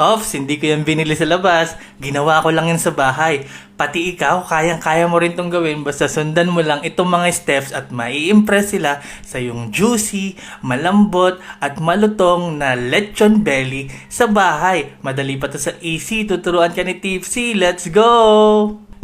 Ops, hindi ko yan binili sa labas. Ginawa ko lang yan sa bahay. Pati ikaw, kayang-kaya mo rin tong gawin. Basta sundan mo lang itong mga steps at mai-impress sila sa yung juicy, malambot, at malutong na lechon belly sa bahay. Madali pa to sa AC. Tuturuan ka ni Tipsy. Let's go!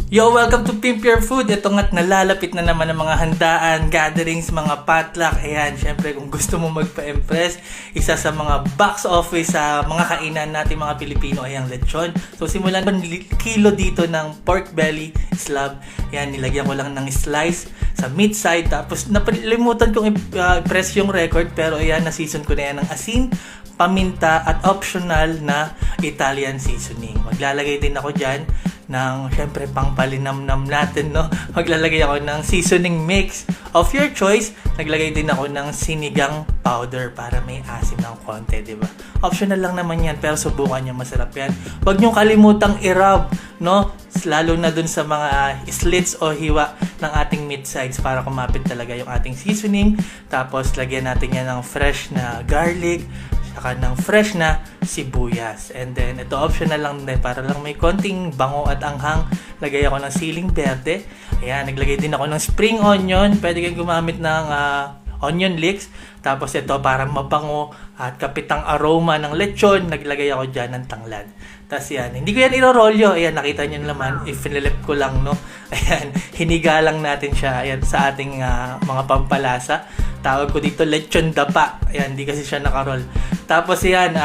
Yo, welcome to Pimp Your Food. Ito nga't nalalapit na naman ang mga handaan, gatherings, mga potluck. Ayan, syempre kung gusto mo magpa-impress, isa sa mga box office sa mga kainan natin mga Pilipino ay ang lechon. So simulan 1 kilo dito ng pork belly slab. Ayan, nilagyan ko lang ng slice sa meat side. Tapos napalimutan kong i-press yung record, pero ayan, na-season ko na yan ng asin, paminta at optional na Italian seasoning. Maglalagay din ako dyan ng syempre pangpalinamnam natin, no? Maglalagay ako ng seasoning mix of your choice. Naglagay din ako ng sinigang powder para may asim ng konti, di ba? Optional lang naman yan, pero subukan nyo, masarap yan. Huwag nyo kalimutang i-rub, no? Lalo na dun sa mga slits o hiwa ng ating meat sides para kumapit talaga yung ating seasoning. Tapos lagyan natin yan ng fresh na garlic, saka ng fresh na sibuyas. And then, ito optional lang din para lang may konting bango at anghang. Lagay ako ng siling berde. Ayan, naglagay din ako ng spring onion. Pwede kayong gumamit ng onion leeks. Tapos ito, para mabango at kapitang aroma ng lechon, naglagay ako dyan ng tanglad. Tapos yan, hindi ko yan irorolyo. Ayan, nakita nyo naman, i-flip ko lang, no? Ayan, hiniga lang natin siya. Ayan, sa ating mga pampalasa. Tawag ko dito lechon dapa. Ayan, hindi kasi siya nakaroll. Tapos yan,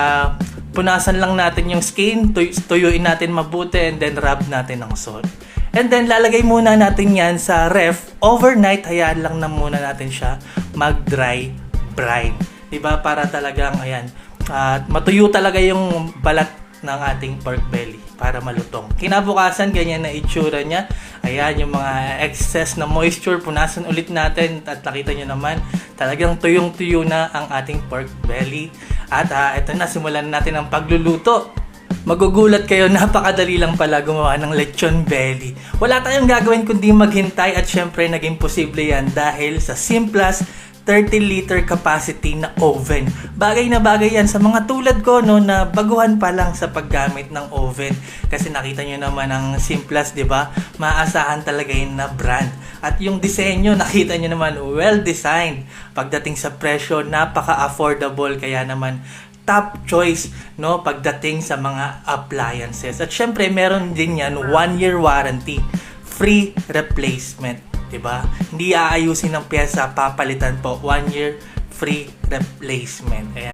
punasan lang natin yung skin, tuyuin natin mabuti, and then rub natin ng salt. And then lalagay muna natin yan sa ref overnight. Hayaan lang na muna natin siya mag-dry brine. Diba? Para talagang, ayan, matuyo talaga yung balat ng ating pork belly para malutong. Kinabukasan, ganyan na itsura niya. Ayan, yung mga excess na moisture, punasan ulit natin at nakita nyo naman, talagang tuyong-tuyo na ang ating pork belly. At ito na, simulan natin ang pagluluto. Magugulat kayo, napakadali lang pala gumawa ng lechon belly. Wala tayong gagawin kundi maghintay at syempre naging posible yan dahil sa Simplas 30-liter capacity na oven. Bagay na bagay yan sa mga tulad ko, no, na baguhan pa lang sa paggamit ng oven. Kasi nakita nyo naman ang Simplas, di ba? Maasahan talaga yun na brand. At yung disenyo, nakita nyo naman, well-designed. Pagdating sa presyo, napaka-affordable. Kaya naman, top choice, no, pagdating sa mga appliances. At syempre, meron din yan 1-year warranty. Free replacement. Diba? Hindi aayusin ng pyesa, papalitan po. 1 year free replacement. Ayan.